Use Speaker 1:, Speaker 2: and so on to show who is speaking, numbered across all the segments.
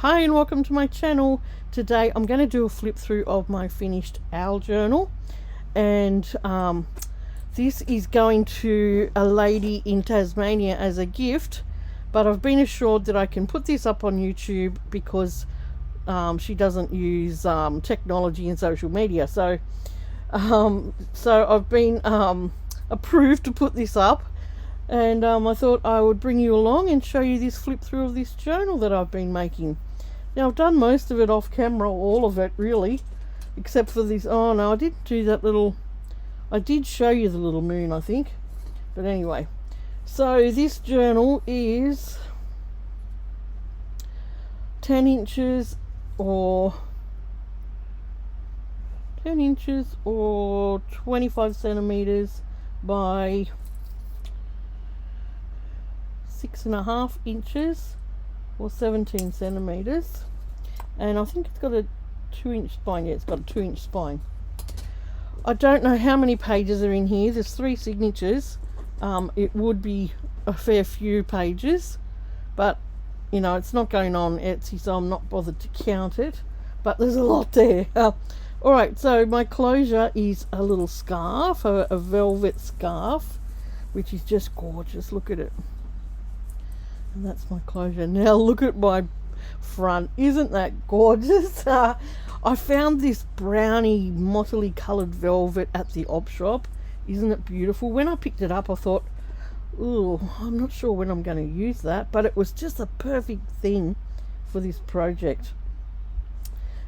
Speaker 1: Hi and welcome to my channel. Today I'm going to do a flip through of my finished owl journal, and this is going to a lady in Tasmania as a gift, but I've been assured that I can put this up on YouTube because she doesn't use technology and social media, so I've been approved to put this up. And I thought I would bring you along and show you this flip through of this journal that I've been making. Now, I've done most of it off camera, all of it really, except for this. Oh no, I didn't do that little, I did show you the little moon, I think. But anyway, so this journal is 10 inches or 25 centimeters by 6.5 inches or 17 centimeters, and I think it's got a 2-inch spine. Yeah, it's got a 2-inch spine. I don't know how many pages are in here. There's 3 signatures. It would be a fair few pages, but you know, it's not going on Etsy, so I'm not bothered to count it, but there's a lot there. Alright, so my closure is a little scarf, a velvet scarf, which is just gorgeous. Look at it. And that's my closure. Now look at my front. Isn't that gorgeous? I found this browny mottily coloured velvet at the op shop. Isn't it beautiful? When I picked it up I thought, ooh, I'm not sure when I'm going to use that, but it was just a perfect thing for this project.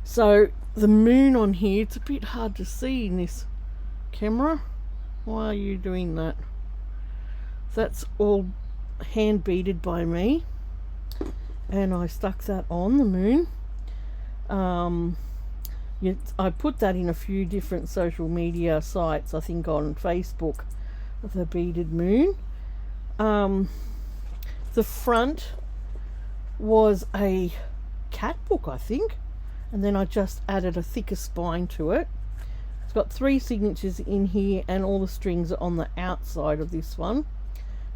Speaker 1: So the moon on here, it's a bit hard to see in this camera. Why are you doing that? That's all hand beaded by me, and I stuck that on the moon. I put that in a few different social media sites, I think on Facebook, the beaded moon. The front was a cat book, I think, and then I just added a thicker spine to it. It's got 3 signatures in here, and all the strings are on the outside of this one.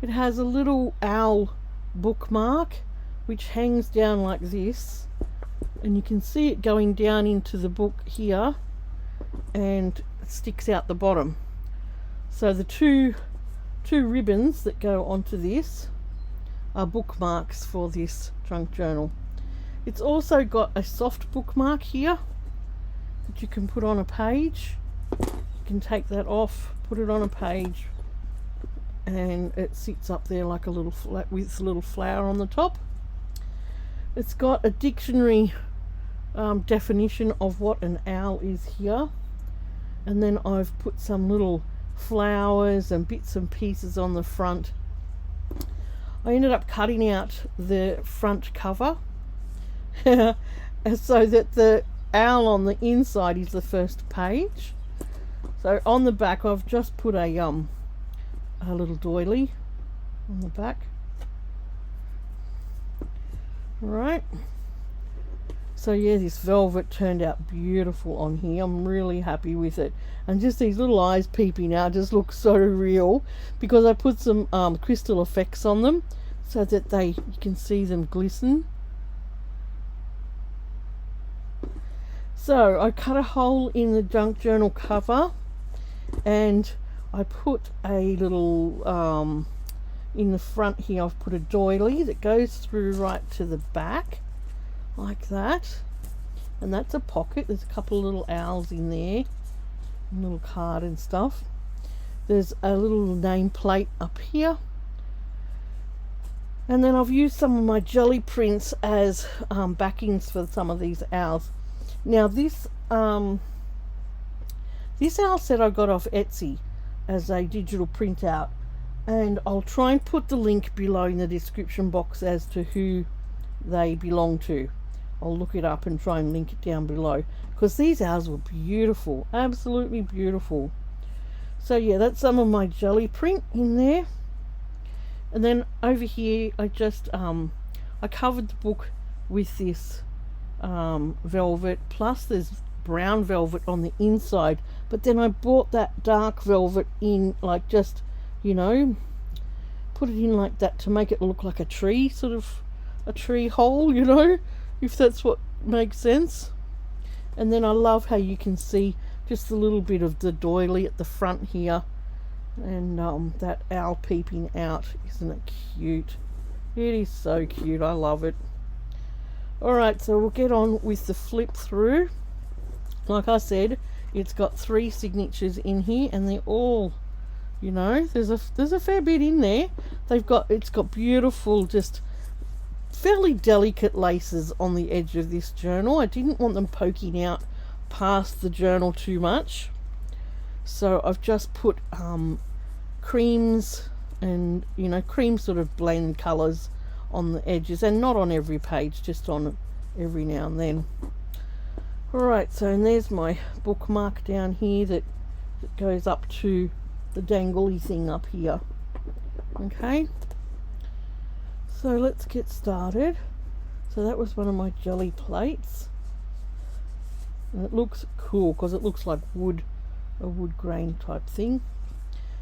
Speaker 1: It has a little owl bookmark which hangs down like this, and you can see it going down into the book here, and it sticks out the bottom. So the two ribbons that go onto this are bookmarks for this junk journal. It's also got a soft bookmark here that you can put on a page. You can take that off, put it on a page, and it sits up there like a little with a little flower on the top. It's got a dictionary definition of what an owl is here, and then I've put some little flowers and bits and pieces on the front. I ended up cutting out the front cover so that the owl on the inside is the first page. So on the back I've just put a little doily on the back. Right, so yeah, this velvet turned out beautiful on here. I'm really happy with it, and just these little eyes peeping out just look so real because I put some crystal effects on them so that you can see them glisten. So I cut a hole in the junk journal cover, and I put a little in the front here. I've put a doily that goes through right to the back like that, and that's a pocket. There's a couple of little owls in there, a little card and stuff. There's a little name plate up here, and then I've used some of my jelly prints as backings for some of these owls. Now this owl set I got off Etsy as a digital printout, and I'll try and put the link below in the description box as to who they belong to. I'll look it up and try and link it down below, because these owls were beautiful, absolutely beautiful. So yeah, that's some of my jelly print in there. And then over here I just I covered the book with this velvet, plus there's brown velvet on the inside, but then I bought that dark velvet in, like, just, you know, put it in like that to make it look like a tree, sort of a tree hole, you know, if that's what makes sense. And then I love how you can see just a little bit of the doily at the front here, and that owl peeping out. Isn't it cute? It is so cute. I love it. Alright, so we'll get on with the flip through. Like I said, it's got 3 signatures in here, and they're all, you know, there's a fair bit in there. It's got beautiful, just fairly delicate laces on the edge of this journal. I didn't want them poking out past the journal too much, so I've just put creams, and you know, creams sort of blend colours on the edges, and not on every page, just on every now and then. Alright, so and there's my bookmark down here that goes up to the dangly thing up here. Okay, so let's get started. So that was one of my jelly plates, and it looks cool because it looks like wood, a wood grain type thing.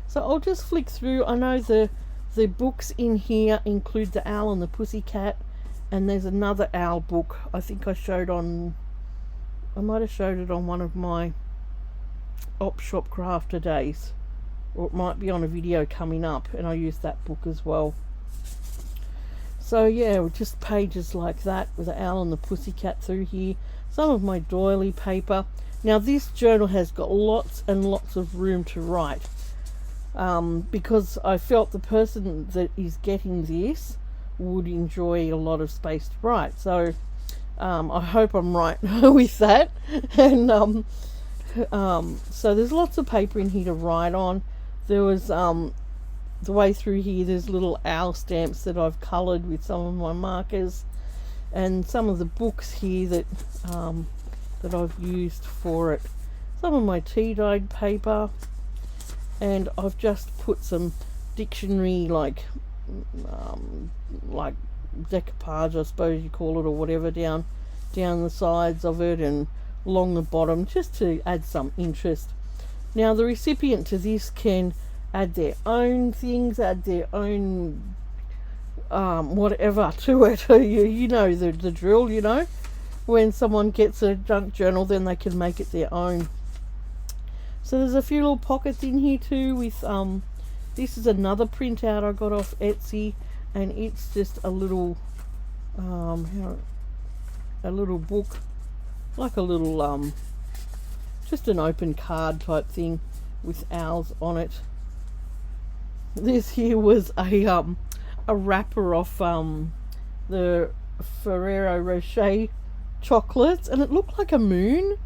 Speaker 1: So I'll just flick through. I know the books in here include the Owl and the Pussycat, and there's another owl book I think I might have showed it on one of my Op Shop Crafter days, or it might be on a video coming up, and I use that book as well. So yeah, just pages like that with the Owl and the Pussycat through here. Some of my doily paper. Now this journal has got lots and lots of room to write, because I felt the person that is getting this would enjoy a lot of space to write. So I hope I'm right with that. And so there's lots of paper in here to write on. There was the way through here, there's little owl stamps that I've coloured with some of my markers, and some of the books here that that I've used for it. Some of my tea dyed paper, and I've just put some dictionary like decoupage, I suppose you call it, or whatever, down the sides of it and along the bottom, just to add some interest. Now the recipient to this can add their own things, add their own whatever to it. You know the drill, you know. When someone gets a junk journal, then they can make it their own. So there's a few little pockets in here too with this is another printout I got off Etsy, and it's just a little book, like a little just an open card type thing with owls on it. This here was a wrapper off the Ferrero Rocher chocolates, and it looked like a moon,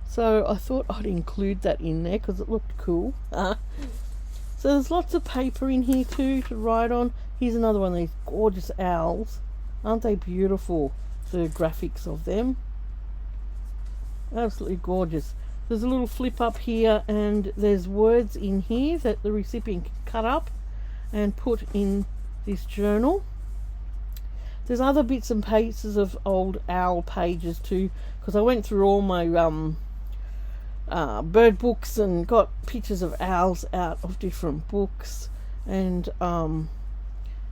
Speaker 1: so I thought I'd include that in there because it looked cool. So there's lots of paper in here too to write on. Here's another one of these gorgeous owls. Aren't they beautiful? The graphics of them, absolutely gorgeous. There's a little flip up here, and there's words in here that the recipient can cut up and put in this journal. There's other bits and pieces of old owl pages too, because I went through all my bird books and got pictures of owls out of different books, and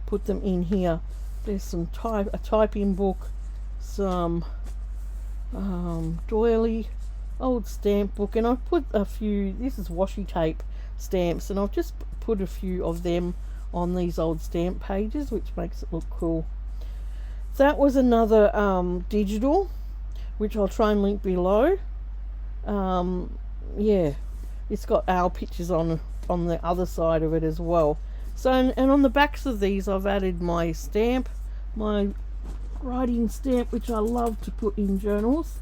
Speaker 1: put them in here. There's some a typing book, some doily, old stamp book, and I've put a few, this is washi tape stamps, and I've just put a few of them on these old stamp pages, which makes it look cool. That was another digital, which I'll try and link below. Yeah, it's got owl pictures on the other side of it as well. So and on the backs of these I've added my stamp, my writing stamp, which I love to put in journals.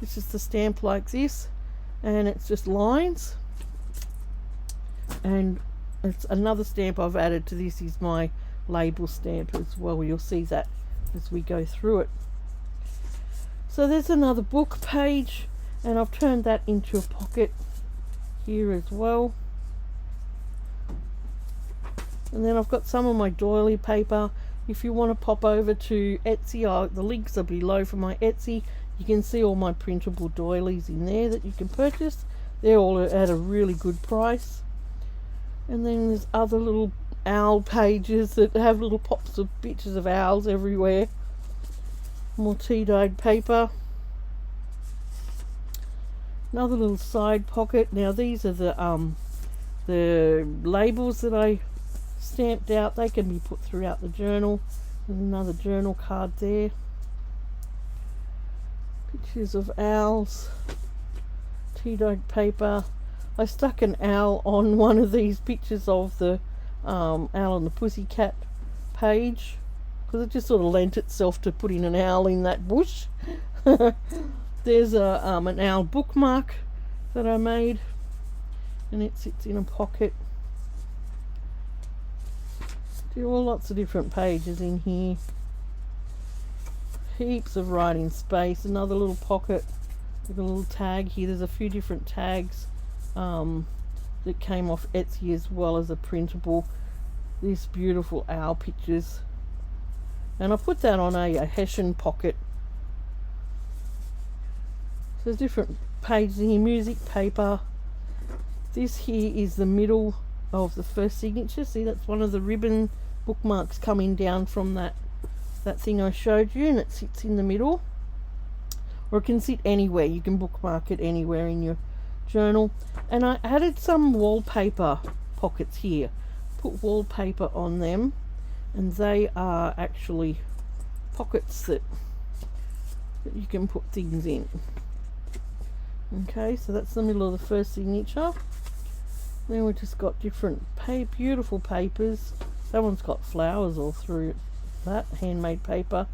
Speaker 1: It's just a stamp like this, and it's just lines. And it's another stamp I've added to this is my label stamp as well. You'll see that as we go through it. So there's another book page, and I've turned that into a pocket here as well. And then I've got some of my doily paper. If you want to pop over to Etsy, the links are below for my Etsy. You can see all my printable doilies in there that you can purchase. They're all at a really good price. And then there's other little owl pages that have little pops of pictures of owls everywhere. More tea-dyed paper. Another little side pocket. Now these are the labels that I stamped out. They can be put throughout the journal. There's another journal card there. Pictures of owls. Tea-dyed paper. I stuck an owl on one of these pictures of the Owl and the Pussycat page, because it just sort of lent itself to putting an owl in that bush. There's an owl bookmark that I made, and it sits in a pocket. Do all lots of different pages in here. Heaps of writing space. Another little pocket with a little tag here. There's a few different tags that came off Etsy, as well as a printable. These beautiful owl pictures, and I put that on a Hessian pocket. So there's different pages in here. Music paper. This here is the middle of the first signature. See, that's one of the ribbon bookmarks coming down from that thing I showed you, and it sits in the middle, or it can sit anywhere. You can bookmark it anywhere in your journal. And I added some wallpaper pockets here. Put wallpaper on them, and they are actually pockets that you can put things in. Okay, so that's the middle of the first signature. Then we've just got different beautiful papers. That one's got flowers all through that, handmade paper.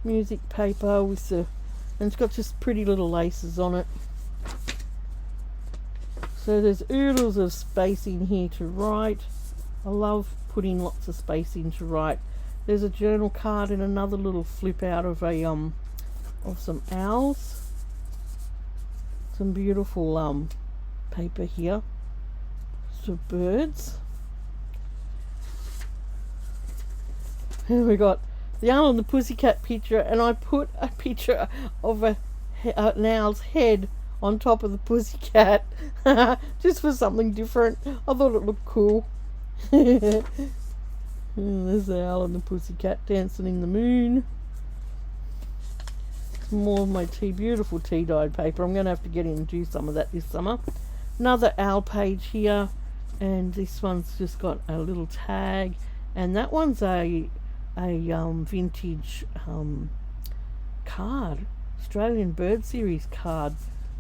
Speaker 1: Music paper with the, and it's got just pretty little laces on it. So there's oodles of space in here to write. I love putting lots of space in to write. There's a journal card and another little flip out of a of some owls. Some beautiful paper here. Some birds. And we got the Owl and the Pussycat picture, and I put a picture of an owl's head on top of the pussycat, just for something different. I thought it looked cool. There's the Owl and the Pussycat dancing in the moon. Some more of my beautiful tea-dyed paper. I'm going to have to get in and do some of that this summer. Another owl page here, and this one's just got a little tag, and that one's a vintage card, Australian Bird Series card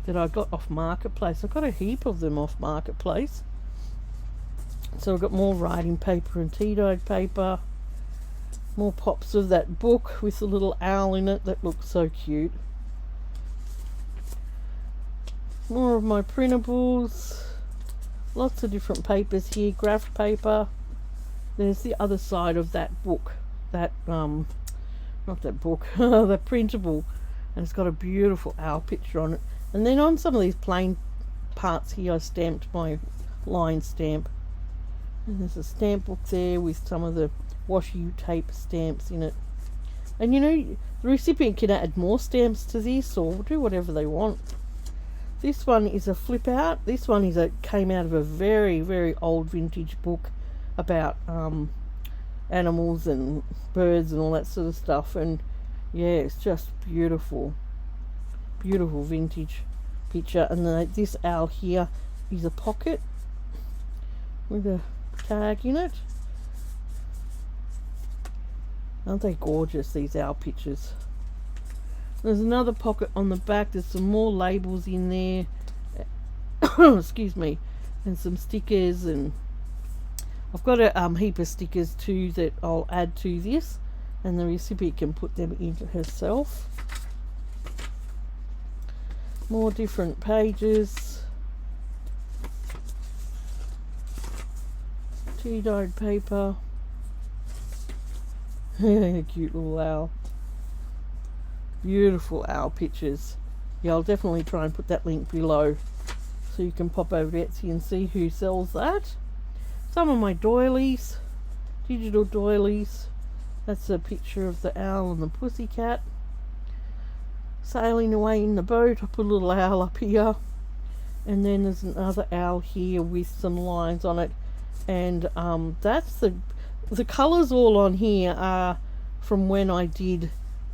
Speaker 1: that I got off Marketplace. I got a heap of them off Marketplace. So I've got more writing paper and tea-dyed paper. More pops of that book with a little owl in it that looks so cute. More of my printables. Lots of different papers here. Graph paper. There's the other side of that book. That, not that book, the printable. And it's got a beautiful owl picture on it. And then on some of these plain parts here, I stamped my line stamp. And there's a stamp book there with some of the washi tape stamps in it. And you know, the recipient can add more stamps to this or do whatever they want. This one is a flip out. This one is came out of a very, very old vintage book about animals and birds and all that sort of stuff. And yeah, it's just beautiful. Beautiful vintage picture. And this owl here is a pocket with a tag in it. Aren't they gorgeous, these owl pictures? There's another pocket on the back. There's some more labels in there. Excuse me. And some stickers, and I've got a heap of stickers too that I'll add to this, and the recipient can put them in herself. More different pages. Tea-dyed paper. Cute little owl. Beautiful owl pictures. Yeah, I'll definitely try and put that link below so you can pop over to Etsy and see who sells that. Some of my doilies, digital doilies. That's a picture of the owl and the pussycat sailing away in the boat. I put a little owl up here, and then there's another owl here with some lines on it, and that's the colours all on here are from when I did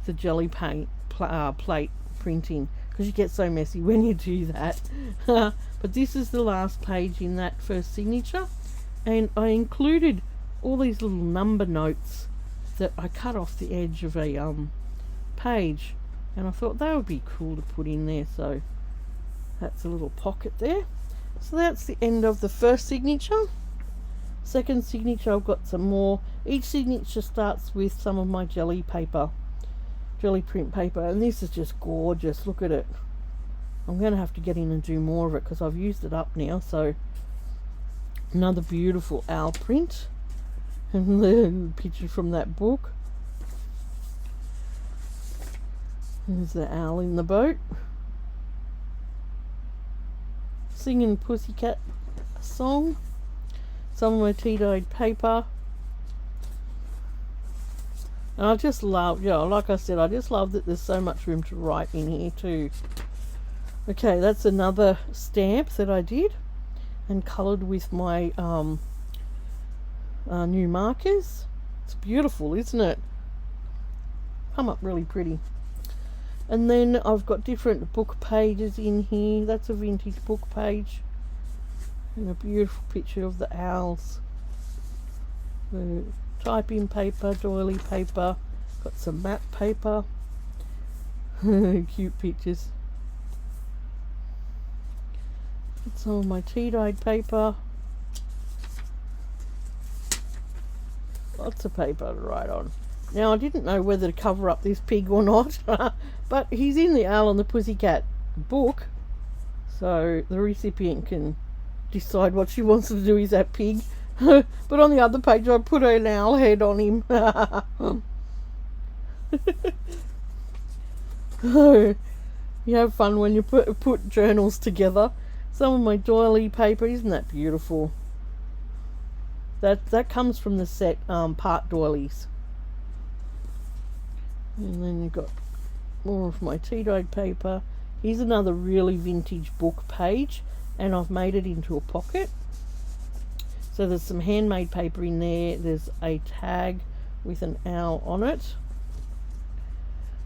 Speaker 1: the jelly paint plate printing, because you get so messy when you do that. But this is the last page in that first signature, and I included all these little number notes that I cut off the edge of a page, and I thought they would be cool to put in there, so that's a little pocket there. So that's the end of the first signature. Second signature, I've got some more. Each signature starts with some of my jelly print paper, and this is just gorgeous. Look at it. I'm going to have to get in and do more of it because I've used it up now. So another beautiful owl print, and the picture from that book. There's the owl in the boat singing Pussycat song. Some of my tea-dyed paper. And I just love, like I said, I just love that there's so much room to write in here too. Okay, that's another stamp that I did and coloured with my new markers. It's beautiful, isn't it? Come up really pretty. And then I've got different book pages in here. That's a vintage book page. And a beautiful picture of the owls. The typing paper, doily paper. Got some map paper. Cute pictures. Got some of my tea-dyed paper. Lots of paper to write on. Now, I didn't know whether to cover up this pig or not, but he's in the Owl and the Pussycat book, so the recipient can decide what she wants to do with that pig. But on the other page, I put an owl head on him. You have fun when you put journals together. Some of my doily paper, isn't that beautiful? That comes from the set Part Doilies. And then you've got more of my tea-dyed paper. Here's another really vintage book page, and I've made it into a pocket. So there's some handmade paper in there. There's a tag with an owl on it.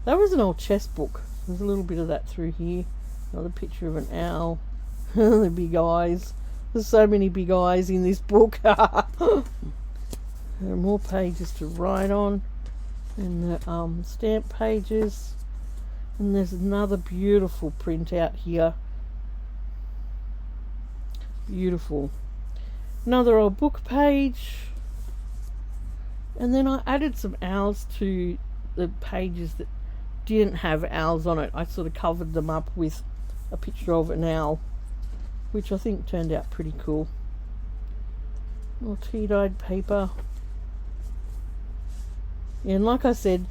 Speaker 1: That was an old chess book. There's a little bit of that through here. Another picture of an owl. The big eyes. There's so many big eyes in this book. There are more pages to write on. And the stamp pages. And there's another beautiful printout here. Beautiful. Another old book page. And then I added some owls to the pages that didn't have owls on it. I sort of covered them up with a picture of an owl, which I think turned out pretty cool. More tea-dyed paper. Yeah, and like I said,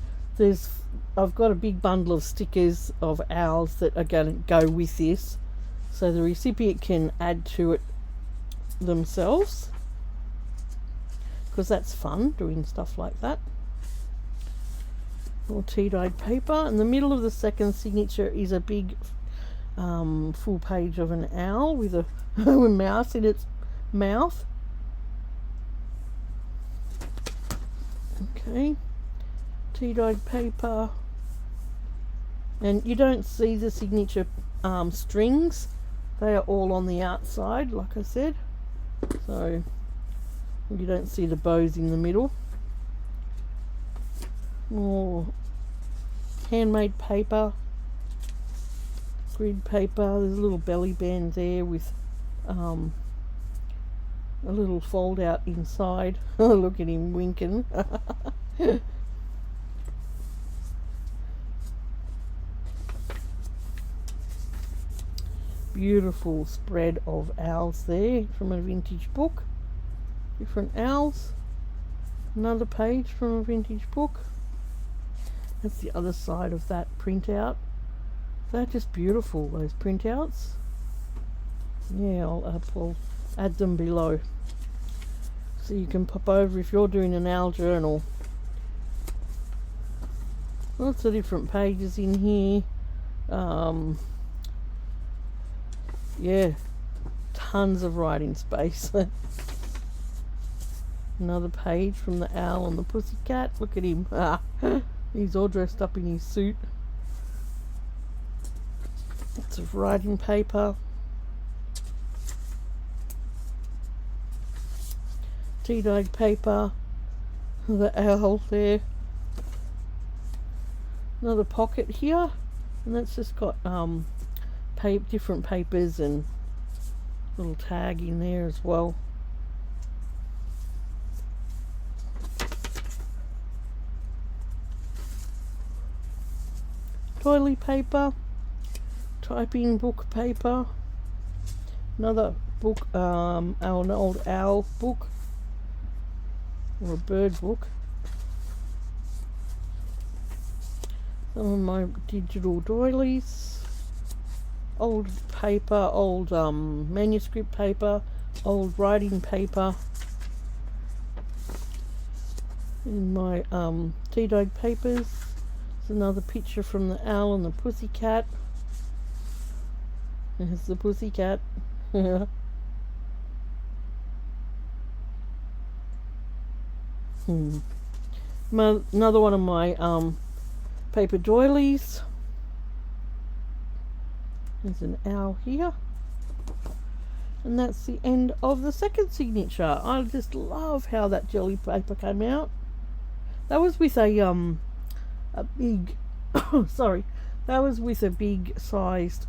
Speaker 1: I've got a big bundle of stickers of owls that are going to go with this, so the recipient can add to it themselves, because that's fun doing stuff like that. More tea-dyed paper. In the middle of the second signature is a big full page of an owl with a mouse in its mouth. Okay, tea-dyed paper, and you don't see the signature strings. They are all on the outside, like I said, so you don't see the bows in the middle. More handmade paper, grid paper. There's a little belly band there with a little fold out inside. Look at him winking. Beautiful spread of owls there from a vintage book. Different owls. Another page from a vintage book. That's the other side of that printout. They're just beautiful, those printouts. Yeah, I'll add them below, so you can pop over if you're doing an owl journal. Lots of different pages in here. Yeah, tons of writing space. Another page from the Owl and the Pussycat. Look at him. He's all dressed up in his suit. Lots of writing paper. Tea-dyed paper. The owl there. Another pocket here. And that's just got different papers and little tag in there as well. Toilet paper, typing book paper, another book, an old owl book or a bird book. Some of my digital doilies, old paper, old manuscript paper, old writing paper. In my tea-dyed papers, there's another picture from the owl and the pussycat. There's the pussycat. Another one of my paper doilies. There's an owl here. And that's the end of the second signature. I just love how that jelly paper came out. That was with a big sorry, that was with a big sized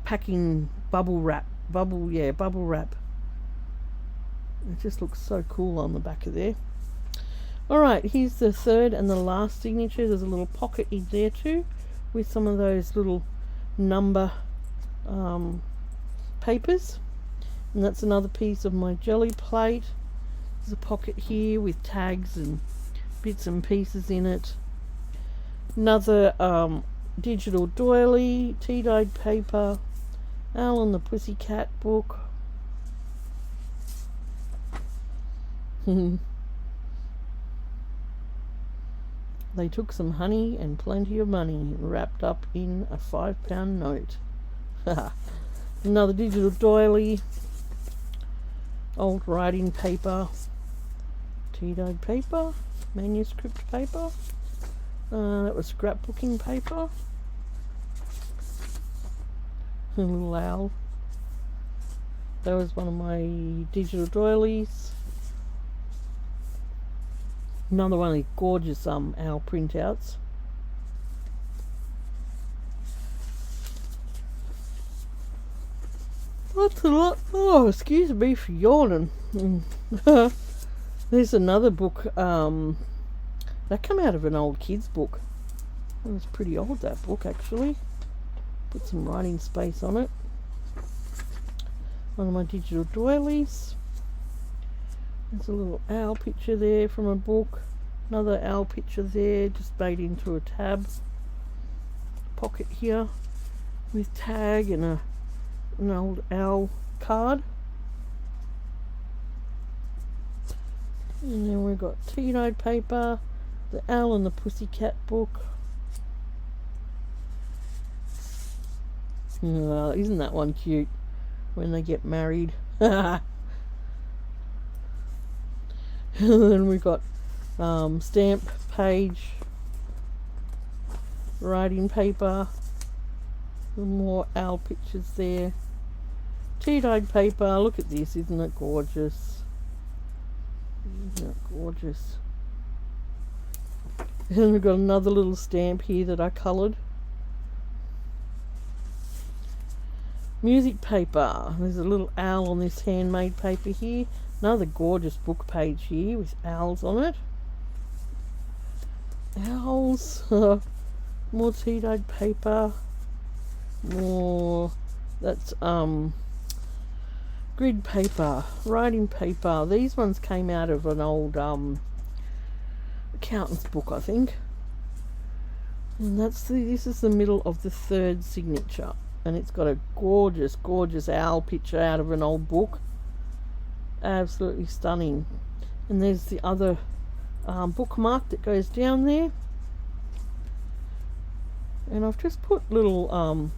Speaker 1: packing bubble wrap. Bubble wrap. It just looks so cool on the back of there. Alright, here's the third and the last signature. There's a little pocket in there too, with some of those little number papers. And that's another piece of my jelly plate. There's a pocket here with tags and bits and pieces in it. Another digital doily, tea-dyed paper, Owl and the Pussycat book. They took some honey and plenty of money wrapped up in a £5 note. Another digital doily, old writing paper, tea-dyed paper, manuscript paper. That was scrapbooking paper. A little owl. That was one of my digital doilies. Another one of the gorgeous owl printouts. That's a lot. Oh, excuse me for yawning. There's another book that came out of an old kids book. It was pretty old, that book, actually. Put some writing space on it. One of my digital doilies. There's a little owl picture there from a book. Another owl picture there, just made into a tab. Pocket here with tag and an old owl card. And then we've got tea-dyed paper, the Owl and the Pussycat book. Isn't that one cute when they get married? And then we've got stamp page, writing paper, some more owl pictures there, tea-dyed paper. Look at this, isn't it gorgeous? Isn't it gorgeous? And we've got another little stamp here that I coloured. Music paper. There's a little owl on this handmade paper here. Another gorgeous book page here with owls on it. Owls. More tea-dyed paper. More. That's grid paper, writing paper. These ones came out of an old accountant's book, I think. And this is the middle of the third signature, and it's got a gorgeous owl picture out of an old book. Absolutely stunning. And there's the other bookmark that goes down there, and I've just put little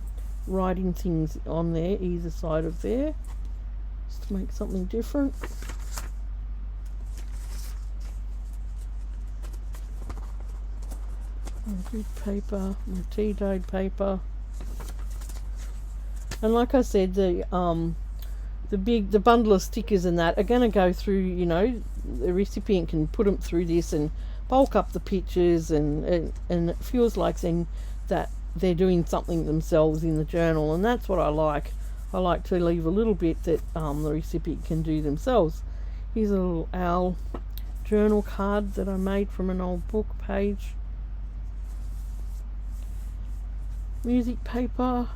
Speaker 1: writing things on there either side of there, just to make something different. Grid paper, my tea dyed paper. And like I said, the bundle of stickers and that are going to go through, you know, the recipient can put them through this and bulk up the pictures, and it feels like then that they're doing something themselves in the journal, and that's what I like. I like to leave a little bit that the recipient can do themselves. Here's a little owl journal card that I made from an old book page. Music paper,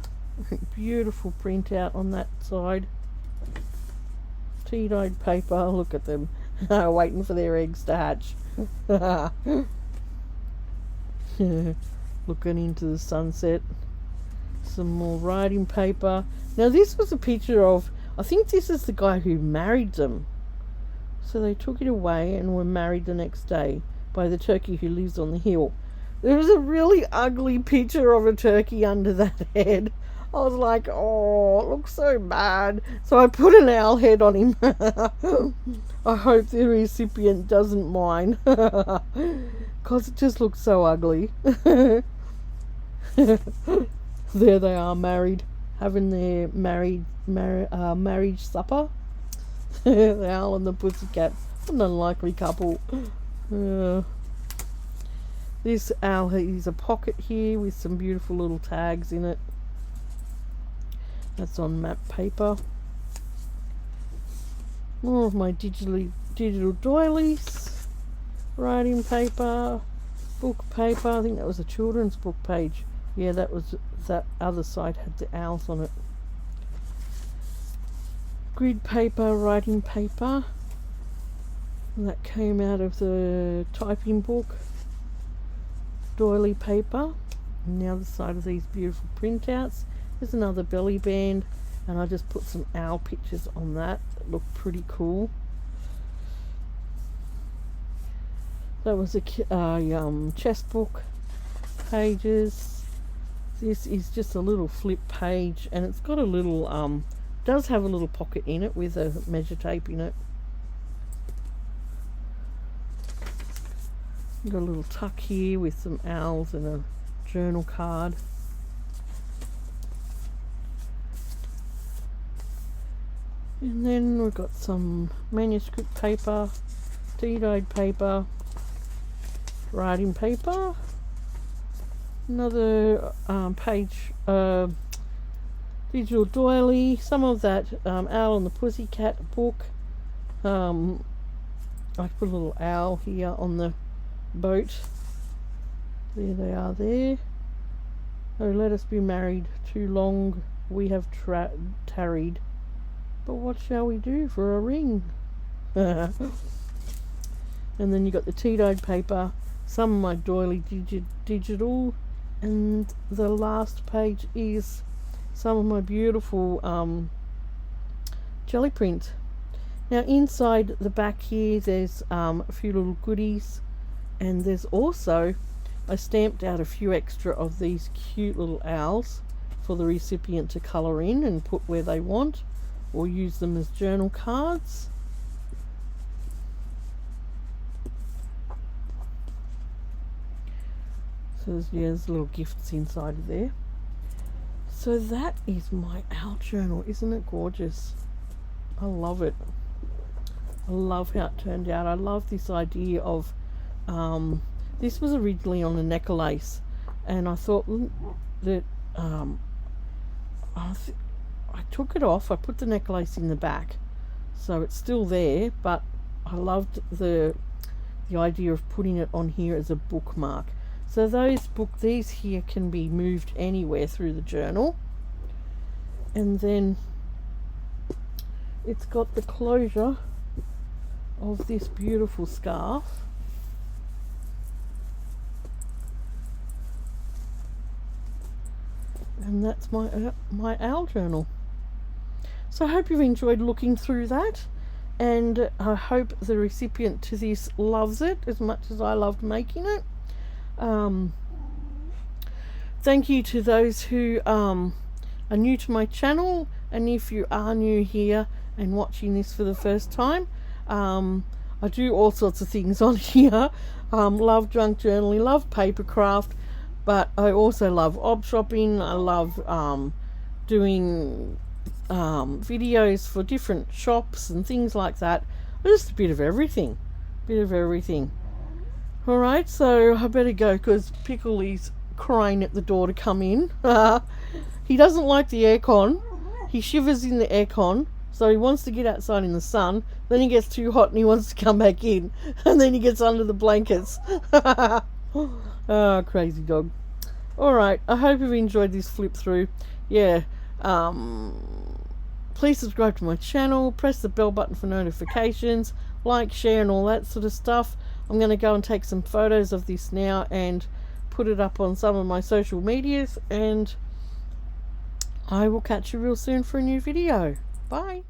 Speaker 1: beautiful printout on that side. Tea dyed paper, look at them, waiting for their eggs to hatch. Looking into the sunset. Some more writing paper. Now this was a picture of, I think this is the guy who married them. So they took it away and were married the next day by the turkey who lives on the hill. There was a really ugly picture of a turkey under that head. I was like, oh, it looks so bad. So I put an owl head on him. I hope the recipient doesn't mind. Because it just looks so ugly. There they are, married. Having their marriage supper. The owl and the pussycat. What an unlikely couple. This owl has a pocket here with some beautiful little tags in it. That's on map paper. More of my digital doilies. Writing paper. Book paper. I think that was a children's book page. Yeah, that other side had the owls on it. Grid paper, writing paper. And that came out of the typing book. Doily paper. And the other side of these beautiful printouts. There's another belly band, and I just put some owl pictures on that look pretty cool. That was a chest book pages. This is just a little flip page, and it's got a little does have a little pocket in it with a measure tape in it. Got a little tuck here with some owls and a journal card. And then we've got some manuscript paper, tea dyed paper, writing paper, another page, digital doily, some of that Owl and the Pussycat book. I put a little owl here on the boat. There they are there. Oh, let us be married, too long we have tarried. But what shall we do for a ring? And then you got the tea dyed paper, some of my doily digital, and the last page is some of my beautiful jelly print. Now inside the back here there's a few little goodies, and there's also, I stamped out a few extra of these cute little owls for the recipient to colour in and put where they want, or use them as journal cards. So there's little gifts inside of there. So that is my owl journal. Isn't it gorgeous? I love it. I love how it turned out. I love this idea of this was originally on a necklace, and I thought that I took it off. I put the necklace in the back, so it's still there, but I loved the idea of putting it on here as a bookmark. So these here can be moved anywhere through the journal. And then it's got the closure of this beautiful scarf. And that's my owl journal. So I hope you've enjoyed looking through that, and I hope the recipient to this loves it as much as I loved making it. Thank you to those who are new to my channel, and if you are new here and watching this for the first time, I do all sorts of things on here. Love junk journaling, love paper craft, But I also love op shopping. I love doing videos for different shops and things like that. Just a bit of everything. Alright, so I better go because Pickle is crying at the door to come in. He doesn't like the aircon. He shivers in the aircon, so he wants to get outside in the sun. Then he gets too hot and he wants to come back in. And then he gets under the blankets. Oh, crazy dog. Alright, I hope you've enjoyed this flip through. Yeah, please subscribe to my channel, press the bell button for notifications, like, share and all that sort of stuff. I'm going to go and take some photos of this now and put it up on some of my social medias, and I will catch you real soon for a new video. Bye.